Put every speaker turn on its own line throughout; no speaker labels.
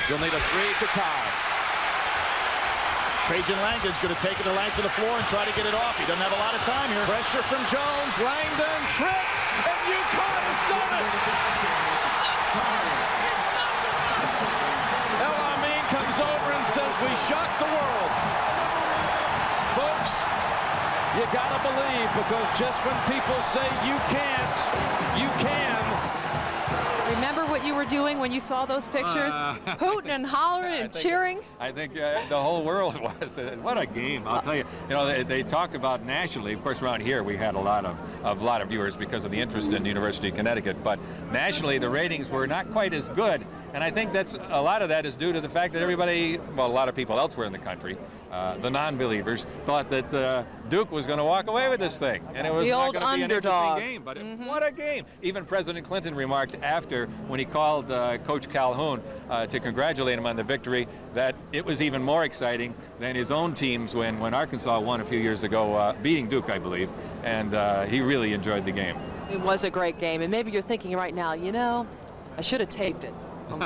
You'll need a three to tie.
Trajan Langdon's going to take it to length of the floor and try to get it off. He doesn't have a lot of time here.
Pressure from Jones. Langdon trips, and UConn has done it. El Amin comes over and says, we shocked the world. Folks, you gotta believe, because just when people say you can't, you can.
Remember what you were doing when you saw those pictures? Hooting and hollering and cheering?
I think the whole world was. What a game, I'll tell you. You know, they talk about nationally. Of course, around here we had a lot of viewers because of the interest in the University of Connecticut. But nationally, the ratings were not quite as good. And I think that's a lot of that is due to the fact that everybody, well, a lot of people elsewhere in the country, the non-believers, thought that Duke was going to walk away with this thing, and it was not going to be an interesting game. But what a game! Even President Clinton remarked after, when he called Coach Calhoun to congratulate him on the victory, that it was even more exciting than his own teams when Arkansas won a few years ago, beating Duke, I believe, and he really enjoyed the game.
It was a great game, and maybe you're thinking right now, you know, I should have taped it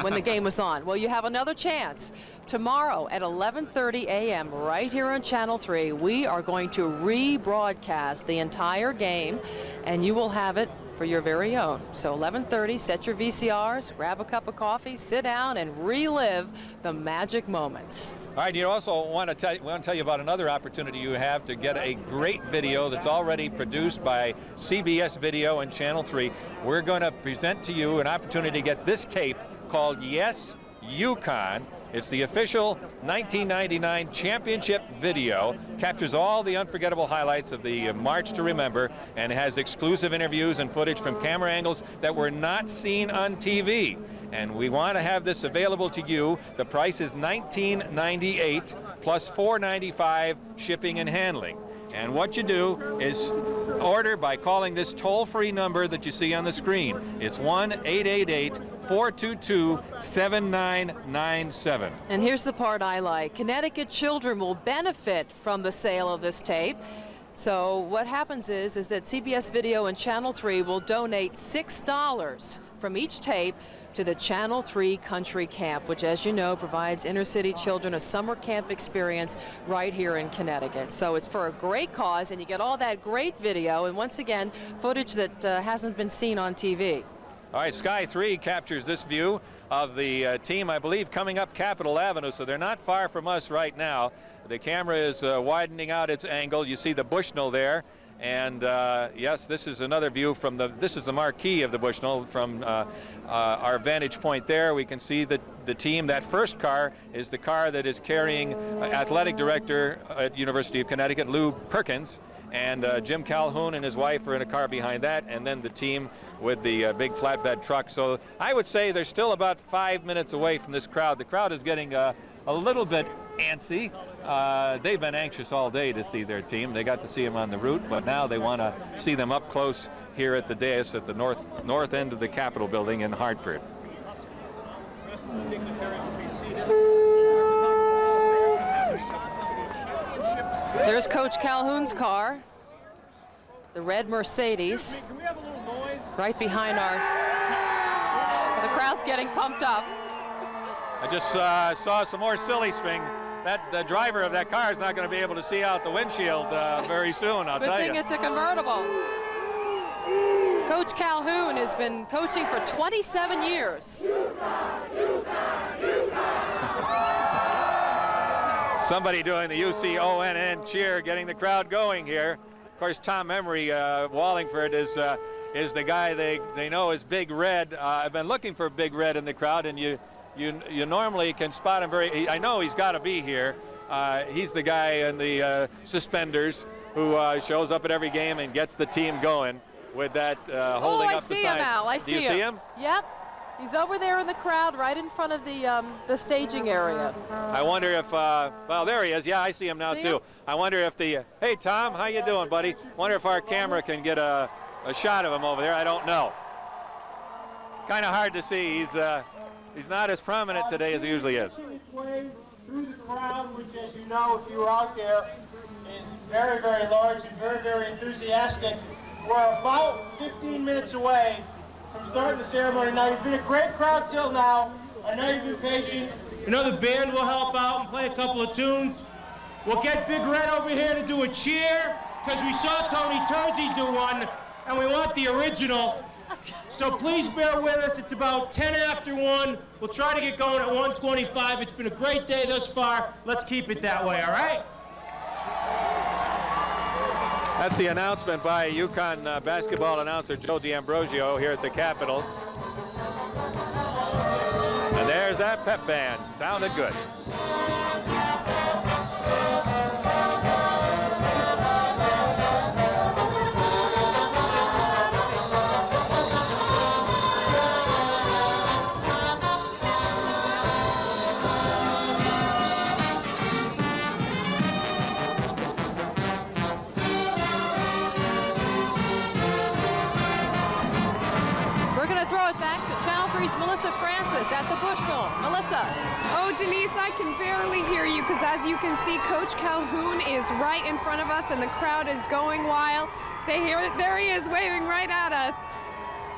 when the game was on. Well, you have another chance. Tomorrow at 11:30 a.m. right here on Channel 3, we are going to rebroadcast the entire game, and you will have it for your very own. So 11:30, set your VCRs, grab a cup of coffee, sit down, and relive the magic moments.
All right, you also want to tell you about another opportunity you have to get a great video that's already produced by CBS Video and Channel 3. We're going to present to you an opportunity to get this tape called Yes, UConn. It's the official 1999 championship video, captures all the unforgettable highlights of the March to Remember, and has exclusive interviews and footage from camera angles that were not seen on TV. And we want to have this available to you. The price is $19.98 plus $4.95 shipping and handling. And what you do is order by calling this toll-free number that you see on the screen. It's 1-888-422-7997.
And here's the part I like. Connecticut children will benefit from the sale of this tape. So what happens is that CBS Video and Channel 3 will donate $6 from each tape to the Channel 3 Country Camp, which, as you know, provides inner-city children a summer camp experience right here in Connecticut. So it's for a great cause, and you get all that great video, and once again, footage that hasn't been seen on TV.
All right, Sky 3 captures this view of the team, I believe, coming up Capitol Avenue, so they're not far from us right now. The camera is widening out its angle. You see the Bushnell there. And yes, this is another view from this is the marquee of the Bushnell from our vantage point there. We can see the team. That first car is the car that is carrying athletic director at University of Connecticut, Lou Perkins, and Jim Calhoun and his wife are in a car behind that, and then the team with the big flatbed truck. So I would say they're still about 5 minutes away from this crowd. The crowd is getting a little bit antsy. They've been anxious all day to see their team. They got to see them on the route, but now they want to see them up close here at the dais at the north end of the Capitol building in Hartford.
There's Coach Calhoun's car, the red Mercedes, right behind our, the crowd's getting pumped up.
I just saw some more silly string. The driver of that car is not going to be able to see out the windshield very soon, I'll tell you.
Good thing it's a convertible. Coach Calhoun has been coaching for 27 years.
Somebody doing the UConn cheer, getting the crowd going here. Of course, Tom Emery, Wallingford, is the guy they know as Big Red. I've been looking for Big Red in the crowd, and you normally can spot him I know he's got to be here. He's the guy in the suspenders who shows up at every game and gets the team going with that holding up the sign.
I see him, Al. I see him.
Do you see him?
Yep. He's over there in the crowd right in front of the staging area.
I wonder if, well, there he is. Yeah, I see him now, too. I wonder if hey, Tom, how you doing, buddy? Wonder if our camera can get a shot of him over there. I don't know. It's kind of hard to see. He's not as prominent today as he usually is.
Its way through the crowd, which, as you know, if you were out there, is very, very large and very, very enthusiastic. We're about 15 minutes away from starting the ceremony. Now, you've been a great crowd till now. I know you've been patient. Another band will help out and play a couple of tunes. We'll get Big Red over here to do a cheer, because we saw Tony Terzi do one, and we want the original. So please bear with us. It's about 10 after 1. We'll try to get going at 1:25. It's been a great day thus far. Let's keep it that way, all right?
That's the announcement by UConn basketball announcer Joe D'Ambrosio here at the Capitol. And there's that pep band. Sounded good.
Melissa Francis at the Bushnell. Melissa.
Oh, Denise, I can barely hear you because as you can see, Coach Calhoun is right in front of us and the crowd is going wild. There he is waving right at us.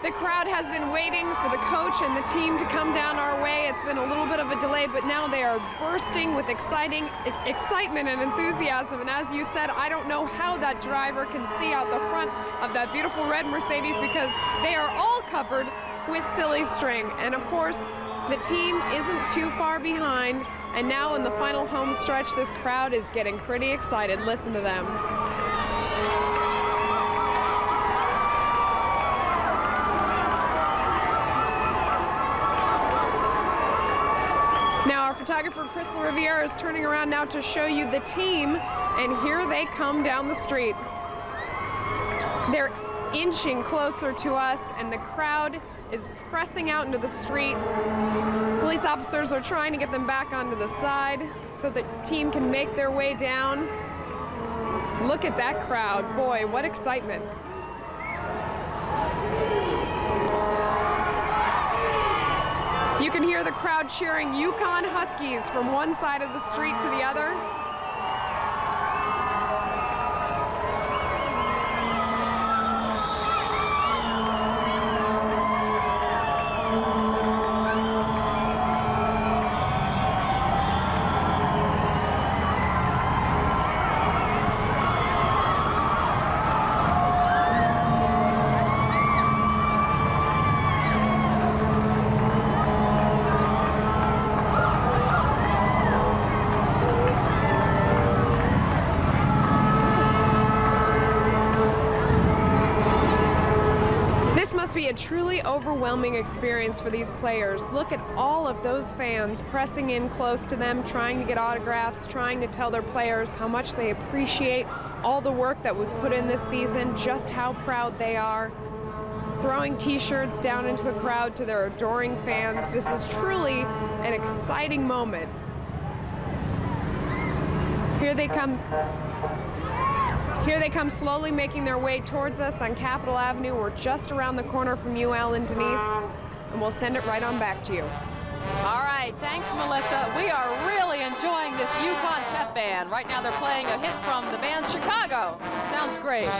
The crowd has been waiting for the coach and the team to come down our way. It's been a little bit of a delay, but now they are bursting with excitement and enthusiasm. And as you said, I don't know how that driver can see out the front of that beautiful red Mercedes because they are all covered with silly string. And of course, the team isn't too far behind. And now in the final home stretch, this crowd is getting pretty excited. Listen to them. Now our photographer Chris Riviera is turning around now to show you the team, and here they come down the street. They're inching closer to us, and the crowd is pressing out into the street. Police officers are trying to get them back onto the side so the team can make their way down. Look at that crowd. Boy, what excitement. You can hear the crowd cheering UConn Huskies from one side of the street to the other. This must be a truly overwhelming experience for these players. Look at all of those fans pressing in close to them, trying to get autographs, trying to tell their players how much they appreciate all the work that was put in this season, just how proud they are. Throwing t-shirts down into the crowd to their adoring fans. This is truly an exciting moment. Here they come. Here they come slowly making their way towards us on Capitol Avenue. We're just around the corner from you, Al and Denise, and we'll send it right on back to you.
All right, thanks, Melissa. We are really enjoying this UConn pep band. Right now they're playing a hit from the band Chicago. Sounds great.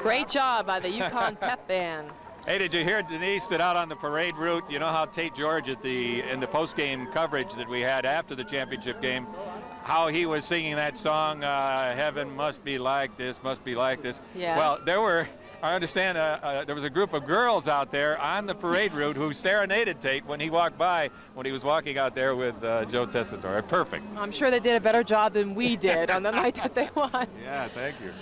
Great job by the UConn pep band.
Hey, did you hear, Denise, that out on the parade route, you know how Tate George in the post-game coverage that we had after the championship game, how he was singing that song, Heaven Must Be Like This, Must Be Like This.
Yes.
Well, there were I understand there was a group of girls out there on the parade route who serenaded Tate when he walked by, when he was walking out there with Joe Tessitore. Perfect.
I'm sure they did a better job than we did on the night that they won.
Yeah, thank you.